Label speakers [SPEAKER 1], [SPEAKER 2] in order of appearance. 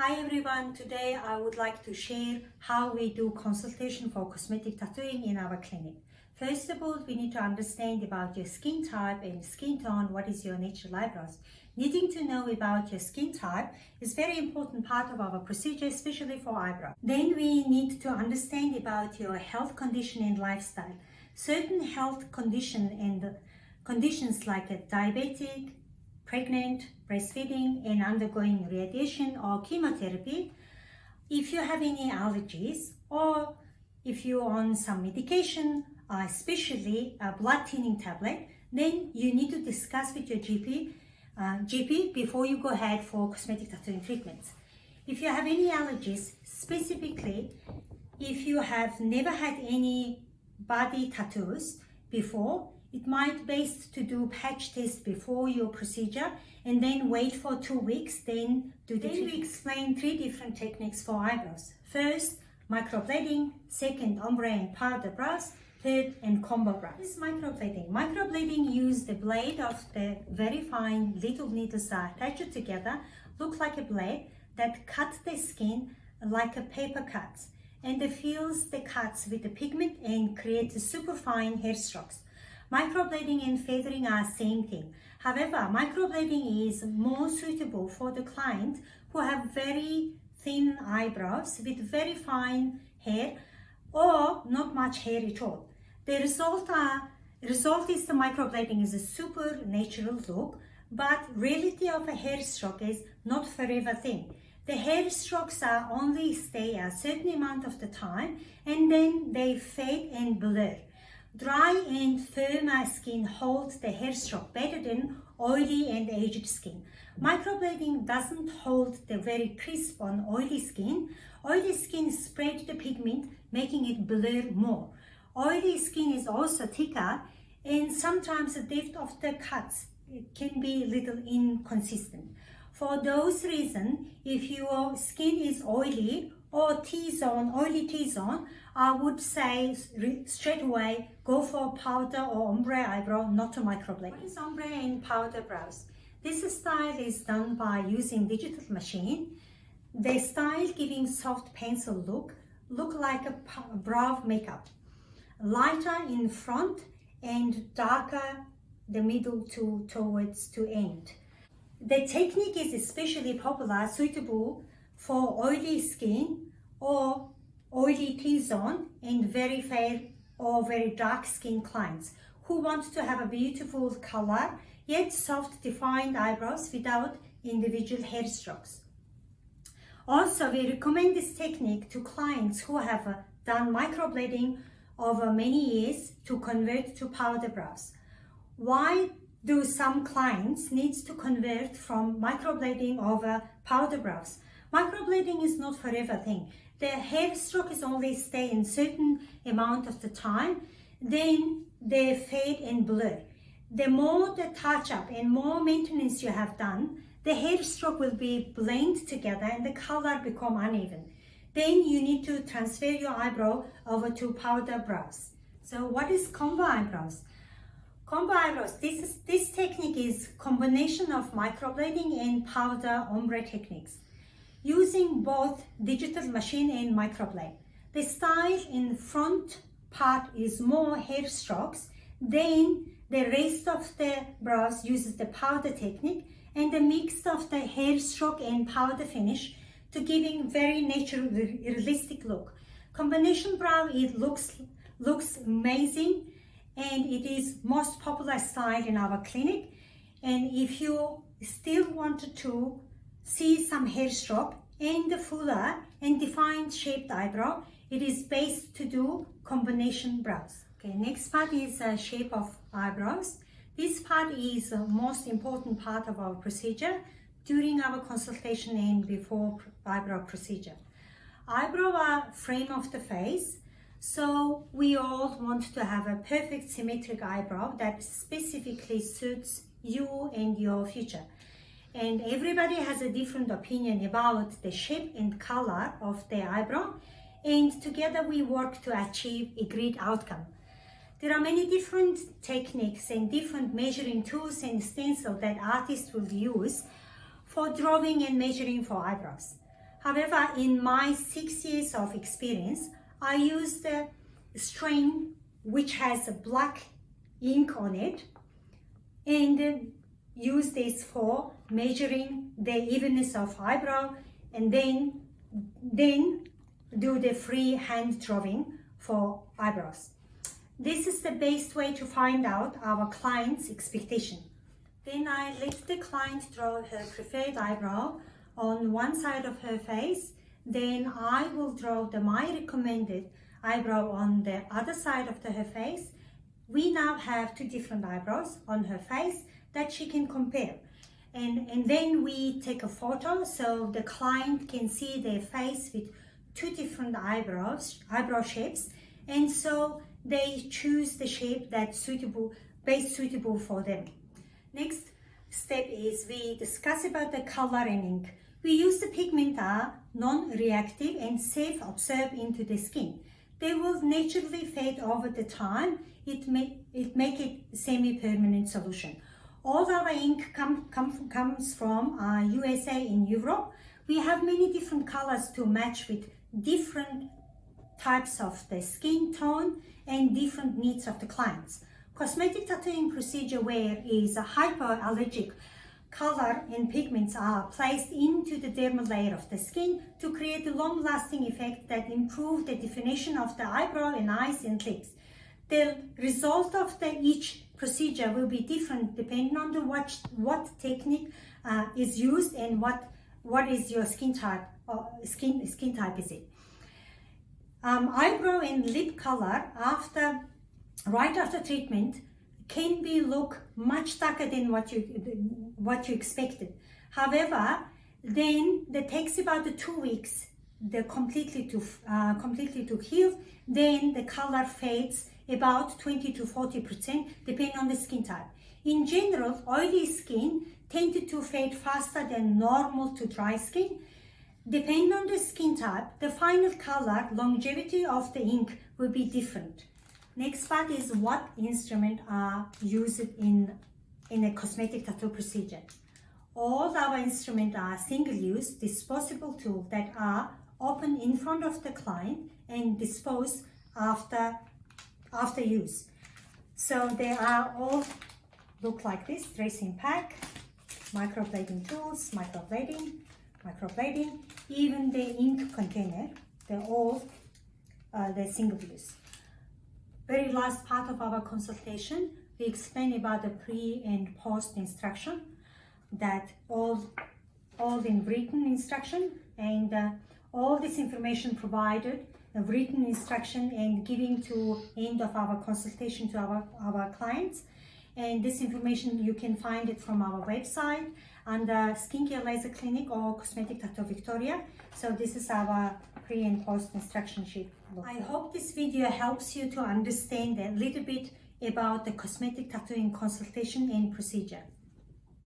[SPEAKER 1] Hi everyone, today I would like to share how we do consultation for cosmetic tattooing in our clinic. First of all, we need to understand about your skin type and skin tone, what is your natural eyebrows. Needing to know about your skin type is very important part of our procedure, especially for eyebrow. Then we need to understand about your health condition and lifestyle. Certain health conditions like a diabetic, pregnant, breastfeeding, and undergoing radiation or chemotherapy. If you have any allergies or if you're on some medication, especially a blood thinning tablet, then you need to discuss with your GP before you go ahead for cosmetic tattooing treatments. If you have any allergies, specifically if you have never had any body tattoos before, it might be best to do patch test before your procedure and then wait for 2 weeks, then do the treatment. We explain 3 different techniques for eyebrows. First, microblading. Second, ombre and powder brows. Third, and combo brows. This is microblading. Microblading uses the blade of the very fine little needles that are attached together, look like a blade that cuts the skin like a paper cuts, and it fills the cuts with the pigment and creates super fine hair strokes. Microblading and feathering are same thing. However, microblading is more suitable for the client who have very thin eyebrows with very fine hair or not much hair at all. The result is the microblading is a super natural look, but reality of a hair stroke is not forever thing. The hair strokes are only stay a certain amount of the time and then they fade and blur. Dry and firmer skin holds the hair stroke better than oily and aged skin. Microblading doesn't hold the very crisp on oily skin. Oily skin spread the pigment, making it blur more. Oily skin is also thicker, and sometimes the depth of the cuts can be a little inconsistent. For those reasons, if your skin is oily or T-zone, oily T-zone, I would say straight away go for powder or ombre eyebrow, not to microblade. What is ombre and powder brows? This style is done by using digital machine. The style giving soft pencil look like a brow makeup. Lighter in front and darker the middle towards to end. The technique is especially popular, suitable for oily skin or oily T-zone and very fair or very dark skin clients who want to have a beautiful color yet soft defined eyebrows without individual hair strokes. Also, we recommend this technique to clients who have done microblading over many years to convert to powder brows. Why do some clients need to convert from microblading over powder brows? Microblading is not forever thing. The hair stroke is only stay in certain amount of the time, then they fade and blur. The more the touch up and more maintenance you have done, the hair stroke will be blend together and the color become uneven. Then you need to transfer your eyebrow over to powder brows. So what is combo eyebrows? Combo eyebrows, this technique is combination of microblading and powder ombre techniques, using both digital machine and microblade. The style in front part is more hair strokes, then the rest of the brows uses the powder technique and the mix of the hair stroke and powder finish to giving very natural, realistic look. Combination brow, it looks amazing, and it is most popular style in our clinic. And if you still wanted to see some hair stroke and the fuller and defined shaped eyebrow, it is best to do combination brows. Okay, next part is shape of eyebrows. This part is the most important part of our procedure during our consultation and before eyebrow procedure. Eyebrow are frame of the face, so we all want to have a perfect symmetric eyebrow that specifically suits you and your future. And everybody has a different opinion about the shape and color of their eyebrow, and together we work to achieve a great outcome. There are many different techniques and different measuring tools and stencils that artists will use for drawing and measuring for eyebrows. However, in my 6 years of experience, I use the strain which has a black ink on it, and use this for measuring the evenness of eyebrow, and then do the free hand drawing for eyebrows. This is the best way to find out our client's expectation. Then I let the client draw her preferred eyebrow on one side of her face. Then I will draw my recommended eyebrow on the other side of her face. We now have 2 different eyebrows on her face that she can compare. And then we take a photo so the client can see their face with 2 different eyebrow shapes, and so they choose the shape that's best suitable for them. Next step is we discuss about the color and ink. We use the pigment are non-reactive and safe absorb into the skin. They will naturally fade over the time. It make it semi-permanent solution. All our ink comes from USA and Europe. We have many different colors to match with different types of the skin tone and different needs of the clients. Cosmetic tattooing procedure where is a hypoallergic color and pigments are placed into the dermal layer of the skin to create a long-lasting effect that improve the definition of the eyebrow and eyes and lips. The result of each procedure will be different depending on what technique is used and what is your skin type skin type is it. Eyebrow and lip color right after treatment can look much darker than what you expected. However, then it takes about 2 weeks completely to heal. Then the color fades about 20 to 40% depending on the skin type. In general, oily skin tended to fade faster than normal to dry skin. Depending on the skin type, the final color longevity of the ink will be different. Next part is what instrument are used in a cosmetic tattoo procedure. All our instruments are single-use disposable tools that are open in front of the client and disposed after use. So they are all look like this: tracing pack, microblading tools, microblading, even the ink container. They're all single use. Very last part of our consultation, we explain about the pre and post instruction, that all in written instruction, and all this information provided a written instruction and giving to end of our consultation to our clients. And this information you can find it from our website under Skincare Laser Clinic or Cosmetic Tattoo Victoria. So this is our pre and post instruction sheet. I hope this video helps you to understand a little bit about the cosmetic tattooing consultation and procedure.